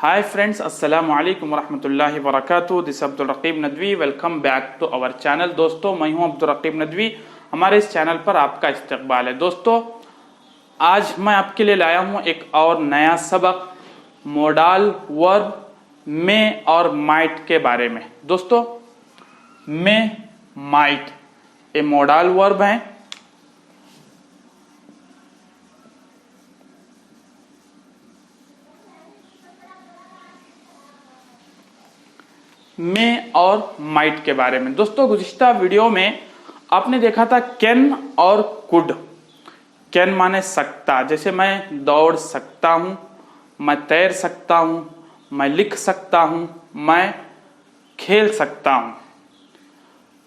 Hi friends, Assalamu alaikum warahmatullahi wabarakatuh. This is Abdul Raqib Nadवी. Welcome back to our channel. दोस्तों, मैं हूं अब्दुल रकीब नदवी। हमारे इस चैनल पर आपका इस्तकबाल है। दोस्तों, आज मैं आपके लिए लाया हूं एक और नया सबक मोडाल वर्ब में और माइट के बारे में। दोस्तों, में माइट ये मोडाल वर्ब हैं। में और माइट के बारे में। दोस्तों, गुज़िश्ता वीडियो में आपने देखा था कैन और कुड। कैन माने सकता, जैसे मैं दौड़ सकता हूं, मैं तैर सकता हूं, मैं लिख सकता हूं, मैं खेल सकता हूं।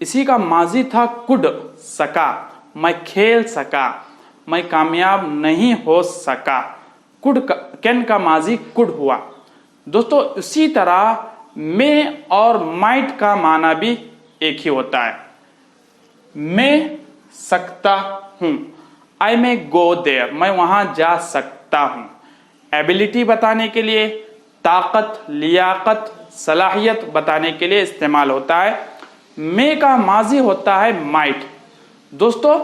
इसी का माजी था कुड, सका, मैं खेल सका, मैं कामयाब नहीं हो सका। कैन का माजी कुड हुआ। दोस्तों, इसी तरह में और माइट का माना भी एक ही होता है। मैं सकता हूं, आई मे गो देयर, मैं वहां जा सकता हूं। एबिलिटी बताने के लिए, ताकत, लियाकत, सलाहियत बताने के लिए इस्तेमाल होता है। में का माजी होता है माइट। दोस्तों,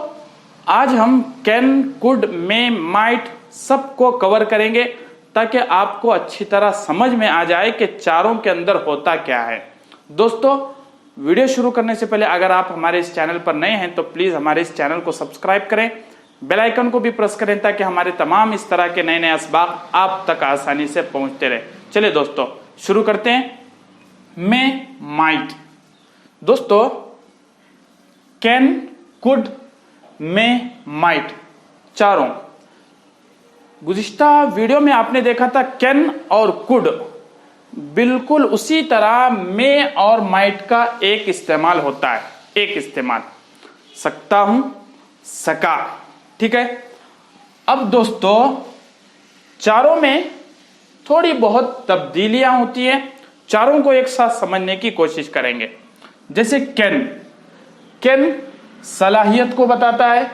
आज हम कैन, कुड, में, माइट सबको कवर करेंगे ताकि आपको अच्छी तरह समझ में आ जाए कि चारों के अंदर होता क्या है। दोस्तों, वीडियो शुरू करने से पहले अगर आप हमारे इस चैनल पर नए हैं तो प्लीज़ हमारे इस चैनल को सब्सक्राइब करें, बेल आइकन को भी प्रेस करें ताकि हमारे तमाम इस तरह के नए नए असबाक आप तक आसानी से पहुंचते रहे। चलिए दोस्तों, शुरू करते हैं। में, माइट। दोस्तों, कैन, कुड, में, माइट चारों। गुज़िश्ता वीडियो में आपने देखा था कैन और कुड, बिल्कुल उसी तरह में और माइट का एक इस्तेमाल होता है। एक इस्तेमाल, सकता हूं, सका, ठीक है। अब दोस्तों, चारों में थोड़ी बहुत तब्दीलियां होती हैं। चारों को एक साथ समझने की कोशिश करेंगे। जैसे कैन, कैन सलाहियत को बताता है,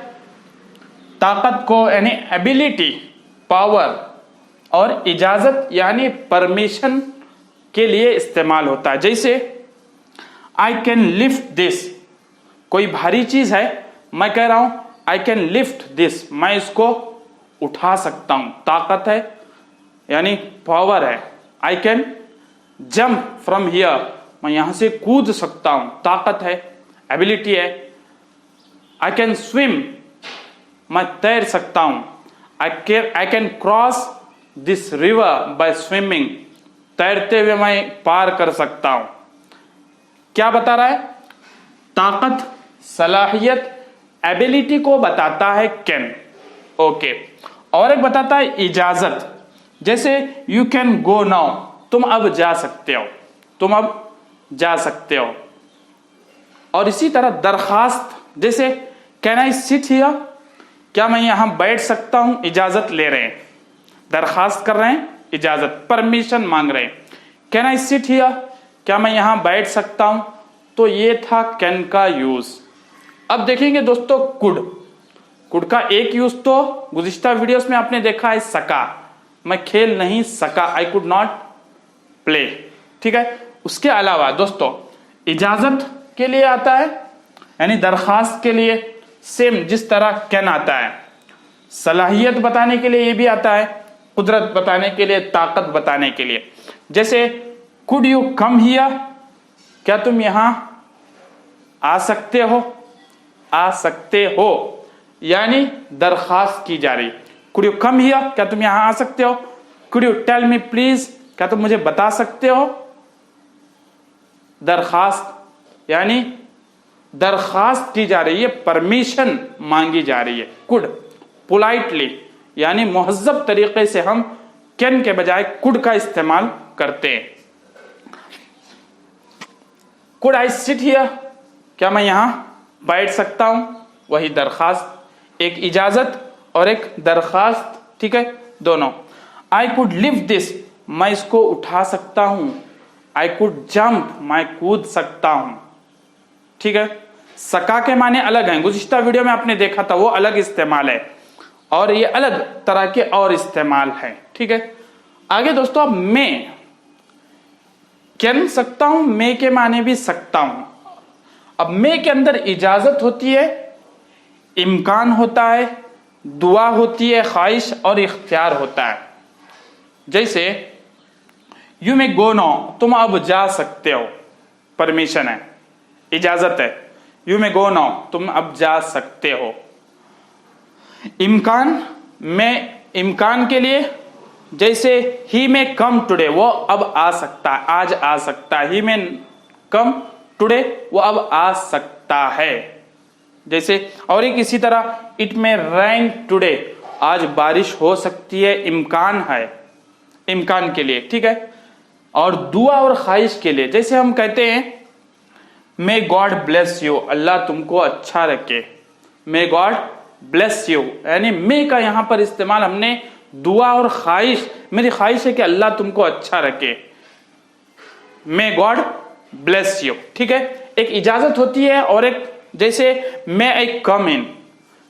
ताकत को यानी एबिलिटी, पावर, और इजाजत यानी परमिशन के लिए इस्तेमाल होता है। जैसे आई कैन लिफ्ट दिस, कोई भारी चीज है, मैं कह रहा हूं आई कैन लिफ्ट दिस, मैं इसको उठा सकता हूं, ताकत है यानी पावर है। I can jump from here, मैं यहां से कूद सकता हूं, ताकत है, एबिलिटी है। आई कैन स्विम, मैं तैर सकता हूं। I can cross this river by swimming, तैरते हुए मैं पार कर सकता हूं। क्या बता रहा है? ताकत, सलाहियत, एबिलिटी को बताता है कैन। ओके, और एक बताता है इजाजत। जैसे यू कैन गो नाउ, तुम अब जा सकते हो, तुम अब जा सकते हो। और इसी तरह दरखास्त, जैसे कैन आई सिट हियर, क्या मैं यहां बैठ सकता हूं, इजाजत ले रहे हैं, दरखास्त कर रहे हैं, इजाजत, परमिशन मांग रहे हैं। कैन आई सिट हियर, क्या मैं यहां बैठ सकता हूं। तो ये था कैन का यूज। अब देखेंगे दोस्तों कुड। कुड का एक यूज तो गुज़िश्ता वीडियोस में आपने देखा है, सका, मैं खेल नहीं सका, आई कुड नॉट प्ले, ठीक है। उसके अलावा दोस्तों इजाजत के लिए आता है, यानी दरखास्त के लिए, सेम जिस तरह कैन आता है। सलाहियत बताने के लिए ये भी आता है, कुदरत बताने के लिए, ताकत बताने के लिए। जैसे कुड यू कम हियर, क्या तुम यहां आ सकते हो, आ सकते हो, यानी दरखास्त की जा रही। कुड यू कम हियर, क्या तुम यहां आ सकते हो। Could you tell me please, क्या तुम मुझे बता सकते हो। दरखास्त यानी दरखास्त की जा रही है, परमिशन मांगी जा रही है। कुड पोलाइटली यानी मुहज्जब तरीके से हम कैन के बजाय कुड का इस्तेमाल करते हैं। कुड आई सिट हियर, क्या मैं यहां बैठ सकता हूं, वही दरखास्त, एक इजाजत और एक दरखास्त, ठीक है, दोनों। आई कुड लिफ्ट दिस, मैं इसको उठा सकता हूं। आई कुड जंप, मैं कूद सकता हूं, ठीक है। सका के माने अलग हैं, गुज़िश्ता वीडियो में आपने देखा था, वो अलग इस्तेमाल है, और ये अलग तरह के और इस्तेमाल है, ठीक है। आगे दोस्तों, अब कैन सकता हूं, मे के माने भी सकता हूं। अब मे के अंदर इजाजत होती है, इम्कान होता है, दुआ होती है, ख्वाहिश और इख्तियार होता है। जैसे यू मे गो नाउ, तुम अब जा सकते हो, परमिशन है, इजाजत है। यू मे गो नाउ, तुम अब जा सकते हो। इम्कान, में इम्कान के लिए जैसे ही मे कम टुडे, वो अब आ सकता है, आज आ सकता है। ही मे कम टुडे, वो अब आ सकता है। जैसे और एक इसी तरह इट मे रेन टुडे, आज बारिश हो सकती है, इम्कान है, इम्कान के लिए, ठीक है। और दुआ और ख्वाहिश के लिए जैसे हम कहते हैं मे गॉड ब्लेस यू, अल्लाह तुमको अच्छा रखे। मे गॉड ब्लेस यू, यानी मे का यहां पर इस्तेमाल हमने दुआ और ख्वाहिश, मेरी ख्वाहिश है कि अल्लाह तुमको अच्छा रखे, मे गॉड ब्लेस यू, ठीक है। एक इजाजत होती है और एक जैसे मे आई कम इन,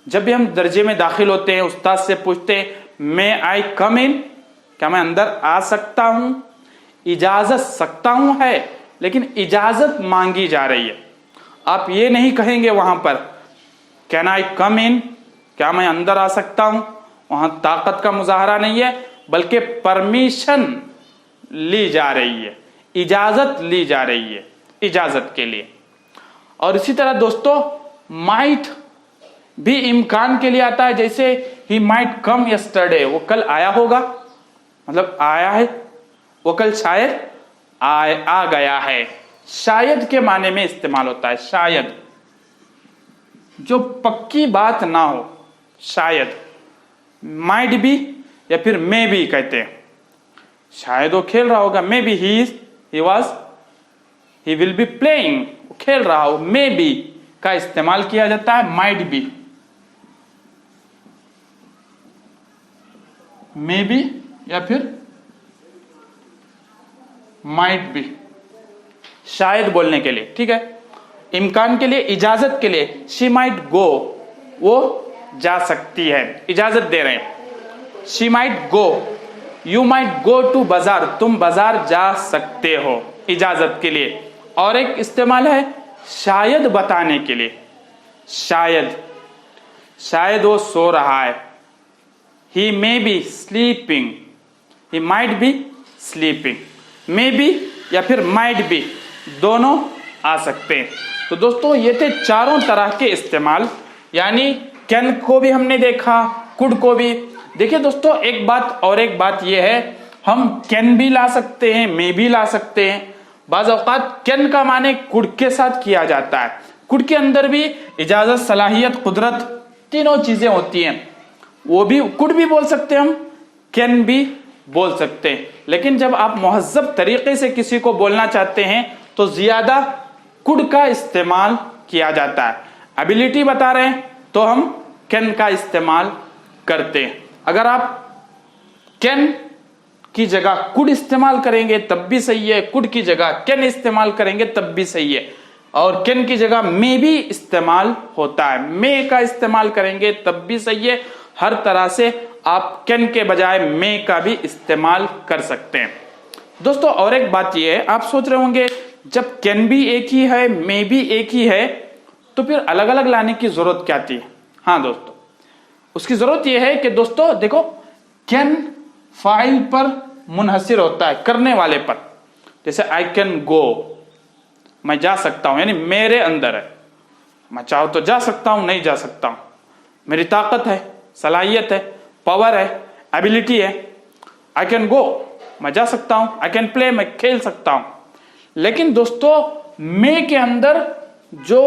जब भी हम दर्जे में दाखिल होते हैं उस्ताद से पूछते हैं मे आई कम इन, क्या मैं अंदर आ सकता हूं। इजाजत सकता हूं है, लेकिन इजाजत मांगी जा रही है। आप ये नहीं कहेंगे वहां पर कैन आई कम इन, क्या मैं अंदर आ सकता हूं, वहां ताकत का मुजाहरा नहीं है, बल्कि परमिशन ली जा रही है, इजाजत ली जा रही है, इजाजत के लिए। और इसी तरह दोस्तों माइट भी इम्कान के लिए आता है, जैसे ही माइट कम यस्टरडे, वो कल आया होगा, मतलब आया है, वो कल शायद आ गया है। शायद के माने में इस्तेमाल होता है, शायद जो पक्की बात ना हो, शायद माइट भी या फिर मे भी कहते हैं। शायद वो खेल रहा होगा, may be he will be playing, खेल रहा हो। मे बी का इस्तेमाल किया जाता है, माइट बी, मे बी या फिर माइट बी, शायद बोलने के लिए, ठीक है। इम्कान के लिए, इजाजत के लिए शी माइट गो, वो जा सकती है, इजाजत दे रहे हैं। She might go, you might go to bazaar, तुम बाजार जा सकते हो, इजाजत के लिए। और एक इस्तेमाल है शायद बताने के लिए, शायद, शायद वो सो रहा है। He may be sleeping, he might be sleeping, may be या फिर माइट बी, दोनों आ सकते हैं। तो दोस्तों ये थे चारों तरह के इस्तेमाल, यानी कैन को भी हमने देखा, कुड को भी। देखिए दोस्तों एक बात और एक बात यह है, हम कैन भी ला सकते हैं, मे भी ला सकते हैं। बाज़ औक़ात कैन का माने कुड के साथ किया जाता है, कुड के अंदर भी इजाजत, सलाहियत, कुदरत, तीनों चीजें होती हैं। वो भी कुड भी बोल सकते हैं हम, कैन भी बोल सकते हैं। लेकिन जब आप मुहज़्ज़ब तरीके से किसी को बोलना चाहते हैं तो ज्यादा कुड का इस्तेमाल किया जाता है। एबिलिटी बता रहे हैं तो हम कैन का इस्तेमाल करते हैं। अगर आप कैन की जगह कुड इस्तेमाल करेंगे तब भी सही है, कुड की जगह कैन इस्तेमाल करेंगे तब भी सही है। और कैन की जगह मे भी इस्तेमाल होता है, मे का इस्तेमाल करेंगे तब भी सही है। हर तरह से आप कैन के बजाय मे का भी इस्तेमाल कर सकते हैं। दोस्तों और एक बात यह है, आप सोच रहे होंगे जब कैन भी एक ही है, मे भी एक ही है, तो फिर अलग अलग लाने की जरूरत क्या थी। हाँ दोस्तों, उसकी जरूरत यह है कि दोस्तों देखो कैन फाइल पर मुनहसिर होता है, करने वाले पर। जैसे आई कैन गो, मैं जा सकता हूं, यानी मेरे अंदर है, मैं चाहूं तो जा सकता हूं, नहीं जा सकता हूं, मेरी ताकत है, सलाहियत है, पावर है, एबिलिटी है। आई कैन गो, मैं जा सकता हूं। आई कैन प्ले, मैं खेल सकता हूं। लेकिन दोस्तों मे के अंदर जो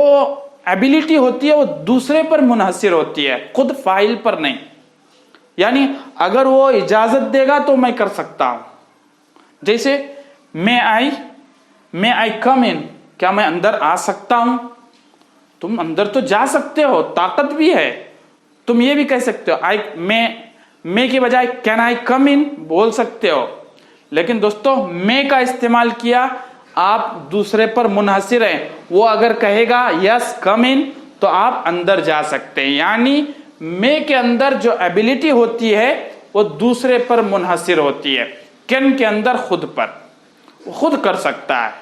एबिलिटी होती है वो दूसरे पर मुनहसिर होती है, खुद फाइल पर नहीं। यानी अगर वो इजाजत देगा तो मैं कर सकता हूं। जैसे मे आई कम इन, क्या मैं अंदर आ सकता हूं। तुम अंदर तो जा सकते हो, ताकत भी है, तुम ये भी कह सकते हो आई मे के बजाय कैन आई कम इन बोल सकते हो। लेकिन दोस्तों मे का इस्तेमाल किया, आप दूसरे पर मुनहसिर हैं। वो अगर कहेगा यस कम इन तो आप अंदर जा सकते हैं। यानी मे के अंदर जो एबिलिटी होती है वो दूसरे पर मुनहसिर होती है, कैन के अंदर खुद पर। वो खुद कर सकता है।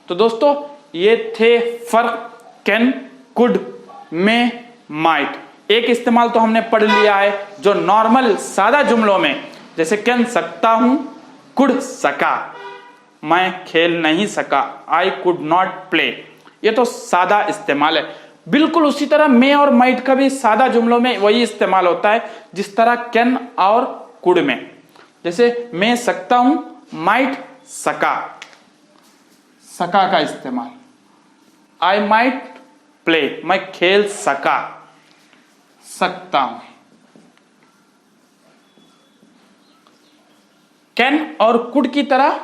तो दोस्तों ये थे फर्क कैन, कुड, में, माइट। एक इस्तेमाल तो हमने पढ़ लिया है जो नॉर्मल सादा जुमलों में, जैसे कैन सकता हूं, कुड सका, मैं खेल नहीं सका, आई कुड नॉट प्ले, ये तो सादा इस्तेमाल है। बिल्कुल उसी तरह मे और माइट का भी सादा जुमलों में वही इस्तेमाल होता है जिस तरह कैन और कुड में। जैसे मैं सकता हूं, माइट सका, सका का इस्तेमाल। आई माइट प्ले, मैं खेल सका, सकता हूं। कैन और कुड की तरह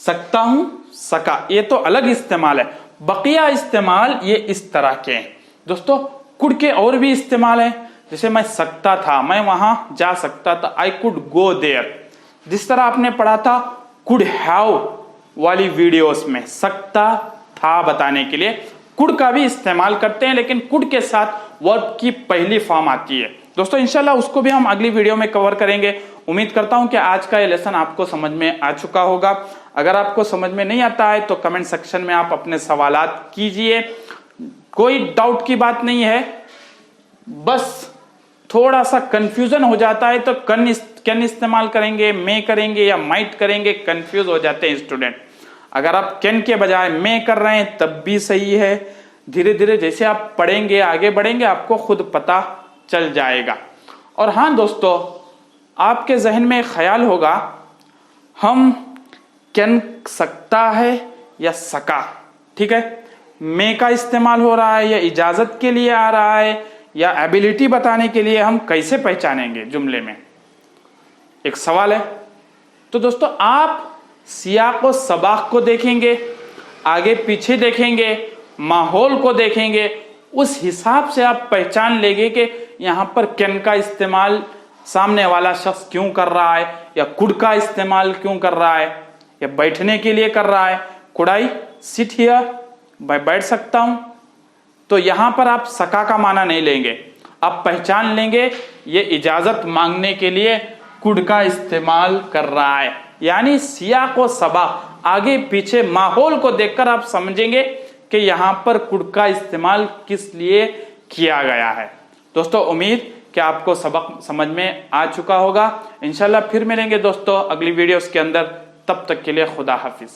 सकता हूं, सका, ये तो अलग इस्तेमाल है। बकिया इस्तेमाल ये इस तरह के हैं। दोस्तों कुड के और भी इस्तेमाल है, जैसे मैं सकता था, मैं वहां जा सकता था, आई कुड गो देयर। जिस तरह आपने पढ़ा था कुड हैव वाली वीडियोस में, सकता था बताने के लिए कुड का भी इस्तेमाल करते हैं, लेकिन कुड के साथ वर्ब की पहली फॉर्म आती है। दोस्तों इंशाल्लाह उसको भी हम अगली वीडियो में कवर करेंगे। उम्मीद करता हूं कि आज का ये लेसन आपको समझ में आ चुका होगा। अगर आपको समझ में नहीं आता है तो कमेंट सेक्शन में आप अपने सवालात कीजिए, कोई डाउट की बात नहीं है। बस थोड़ा सा कंफ्यूजन हो जाता है तो कैन इस्तेमाल करेंगे, मे करेंगे या माइट करेंगे, कंफ्यूज हो जाते हैं स्टूडेंट। अगर आप कैन के बजाय मे कर रहे हैं तब भी सही है। धीरे धीरे जैसे आप पढ़ेंगे, आगे बढ़ेंगे, आपको खुद पता चल जाएगा। और हाँ दोस्तों, आपके जहन में ख्याल होगा हम कैन सकता है या सका, ठीक है, मे का इस्तेमाल हो रहा है या इजाजत के लिए आ रहा है या एबिलिटी बताने के लिए, हम कैसे पहचानेंगे जुमले में, एक सवाल है। तो दोस्तों आप सियाक और सबाक को देखेंगे, आगे पीछे देखेंगे, माहौल को देखेंगे, उस हिसाब से आप पहचान लेंगे कि यहां पर कैन का इस्तेमाल सामने वाला शख्स क्यों कर रहा है, या कुड का इस्तेमाल क्यों कर रहा है, या बैठने के लिए कर रहा है, कुड आई सिट हियर, मैं बैठ सकता हूं। तो यहां पर आप सका का माना नहीं लेंगे, आप पहचान लेंगे ये इजाजत मांगने के लिए कुड का इस्तेमाल कर रहा है। यानी सियाक व सबाक, आगे पीछे माहौल को देखकर आप समझेंगे कि यहां पर कुड का इस्तेमाल किस लिए किया गया है। दोस्तों उम्मीद कि आपको सबक समझ में आ चुका होगा। इंशाल्लाह फिर मिलेंगे दोस्तों अगली वीडियोस के अंदर, तब तक के लिए खुदा हाफिज।